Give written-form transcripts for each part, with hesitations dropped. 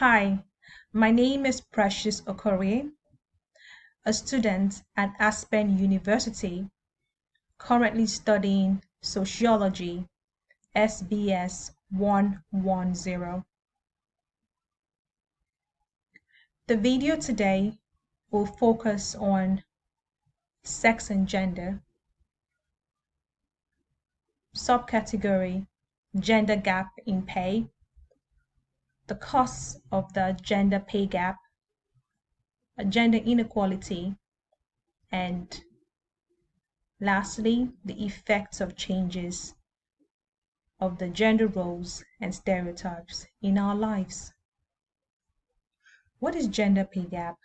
Hi, my name is Precious Okorie, a student at Aspen University, currently studying Sociology, SBS 110. The video today will focus on sex and gender, subcategory gender gap in pay, the cause of the gender pay gap, gender inequality, and lastly, the effects of changes of the gender roles and stereotypes in our lives. What is gender pay gap?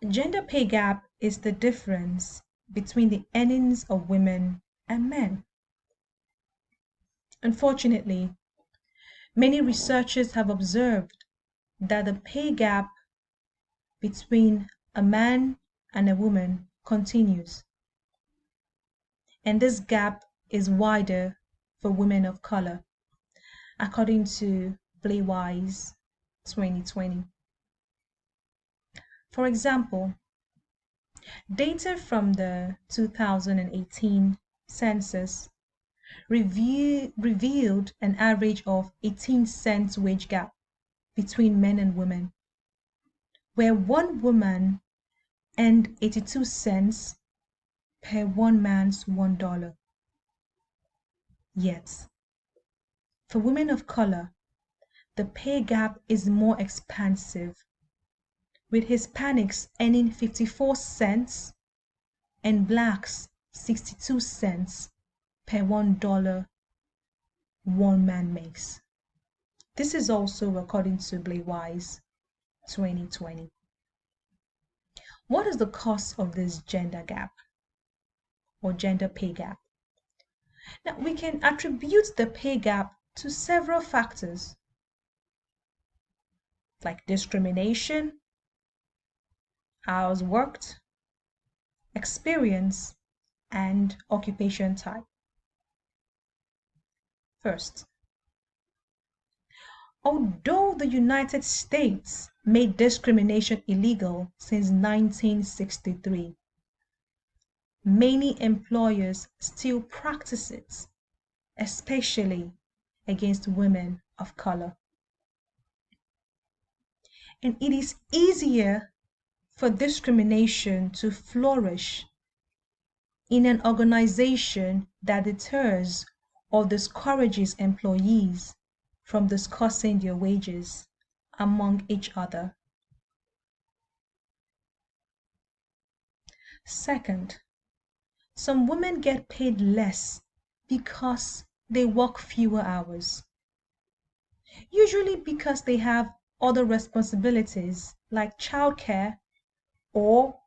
Gender pay gap is the difference between the earnings of women and men. Unfortunately, many researchers have observed that the pay gap between a man and a woman continues, and this gap is wider for women of color, according to Blaywise 2020. For example, data from the 2018 census revealed an average of 18 cents wage gap between men and women, where one woman earned 82 cents per one man's $1. Yet, for women of color, the pay gap is more expansive, with Hispanics earning 54 cents and blacks 62 cents per $1 one man makes. This is also according to Blaywise 2020. What is the cause of this gender gap or gender pay gap? Now, we can attribute the pay gap to several factors like discrimination, hours worked, experience, and occupation type. First, although the United States made discrimination illegal since 1963, many employers still practice it, especially against women of color. And it is easier for discrimination to flourish in an organization that deters or discourages employees from discussing their wages among each other. Second, some women get paid less because they work fewer hours, usually because they have other responsibilities like childcare or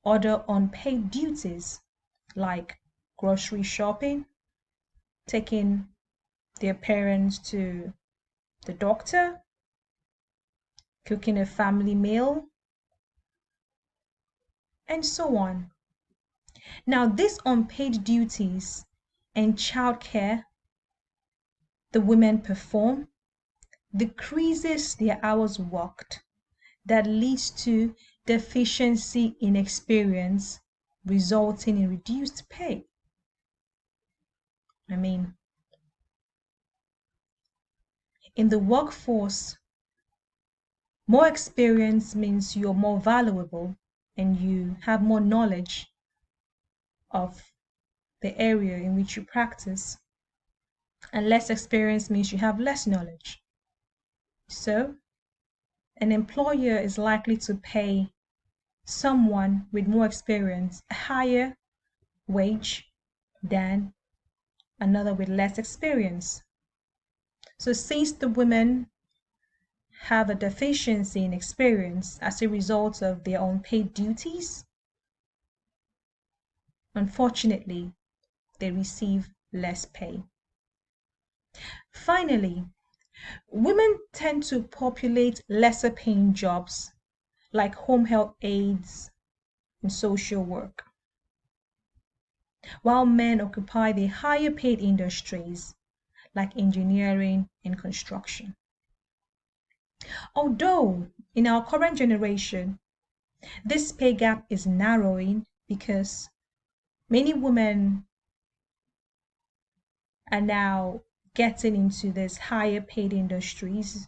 other unpaid duties like grocery shopping, taking their parents to the doctor, cooking a family meal, and so on. Now, these unpaid duties and childcare the women perform decreases their hours worked, that leads to deficiency in experience, resulting in reduced pay. In the workforce, more experience means you're more valuable and you have more knowledge of the area in which you practice. And less experience means you have less knowledge. So, an employer is likely to pay someone with more experience a higher wage than another with less experience. So since the women have a deficiency in experience as a result of their unpaid duties, unfortunately, they receive less pay. Finally, women tend to populate lesser paying jobs like home health aides and social work, while men occupy the higher paid industries like engineering and construction. Although in our current generation, this pay gap is narrowing because many women are now getting into this higher paid industries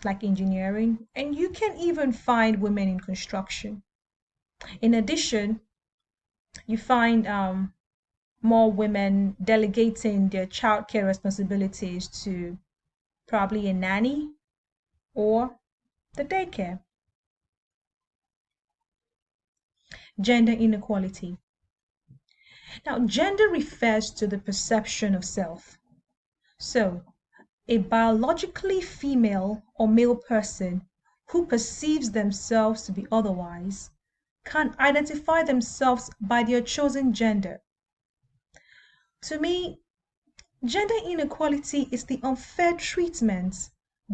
like engineering, and you can even find women in construction. In addition, you find more women delegating their childcare responsibilities to probably a nanny or the daycare. Gender inequality. Now, gender refers to the perception of self. So, a biologically female or male person who perceives themselves to be otherwise can identify themselves by their chosen gender. To me, gender inequality is the unfair treatment,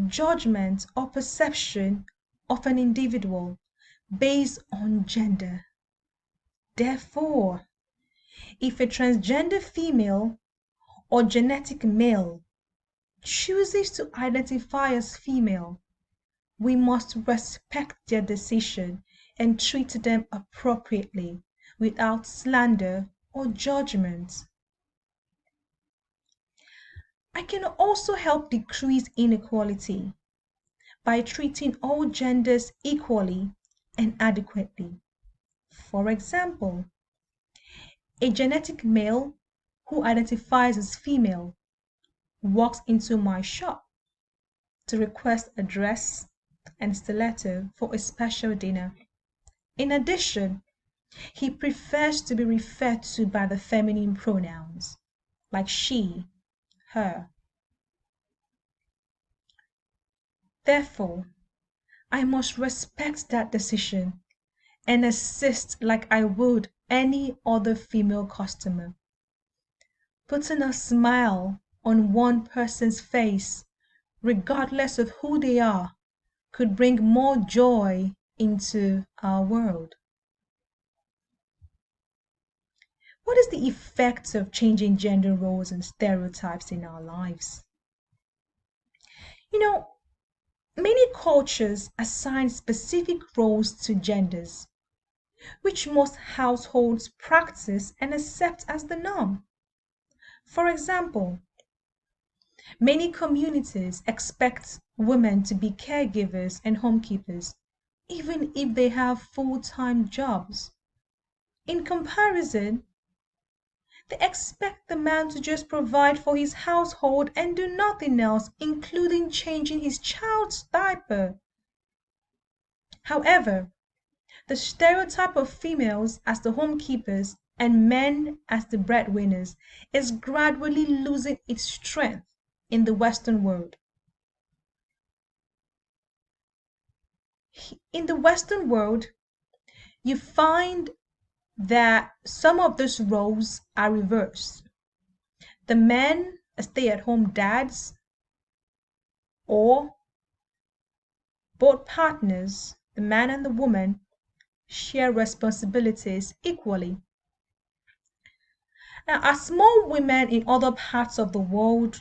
judgment, or perception of an individual based on gender. Therefore, if a transgender female or genetic male chooses to identify as female, we must respect their decision and treat them appropriately without slander or judgment. I can also help decrease inequality by treating all genders equally and adequately. For example, a genetic male who identifies as female walks into my shop to request a dress and stiletto for a special dinner. In addition, he prefers to be referred to by the feminine pronouns, like she, her. Therefore, I must respect that decision and assist like I would any other female customer. Putting a smile on one person's face, regardless of who they are, could bring more joy into our world. What is the effect of changing gender roles and stereotypes in our lives? You know, many cultures assign specific roles to genders, which most households practice and accept as the norm. For example, many communities expect women to be caregivers and homekeepers, even if they have full-time jobs. In comparison, they expect the man to just provide for his household and do nothing else, including changing his child's diaper. However, the stereotype of females as the homekeepers and men as the breadwinners is gradually losing its strength in the Western world. In the Western world, you find that some of those roles are reversed. The men are stay-at-home dads, or both partners, the man and the woman, share responsibilities equally. Now, as more women in other parts of the world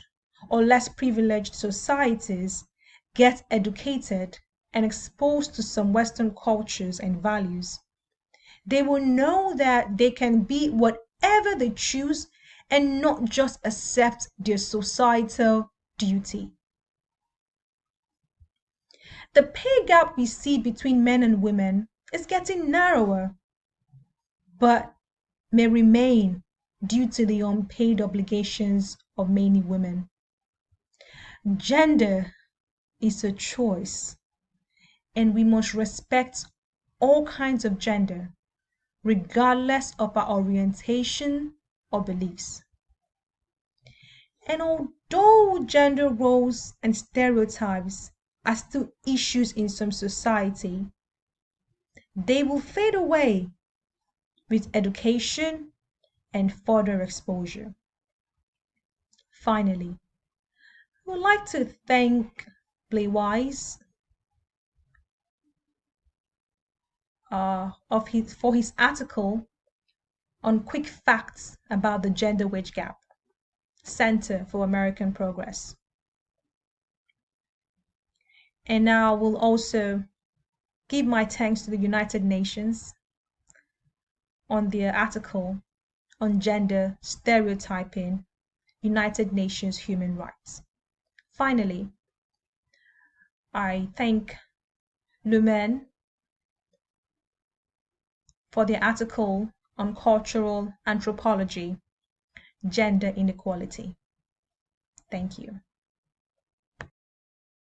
or less privileged societies get educated and exposed to some Western cultures and values, they will know that they can be whatever they choose and not just accept their societal duty. The pay gap we see between men and women is getting narrower, but may remain due to the unpaid obligations of many women. Gender is a choice, and we must respect all kinds of gender, regardless of our orientation or beliefs. And although gender roles and stereotypes are still issues in some society, they will fade away with education and further exposure. Finally, I would like to thank Playwise for his article on quick facts about the gender wage gap, Center for American Progress. And I will also give my thanks to the United Nations on their article on gender stereotyping, United Nations human rights. Finally, I thank Lumen for their article on cultural anthropology, gender inequality. Thank you.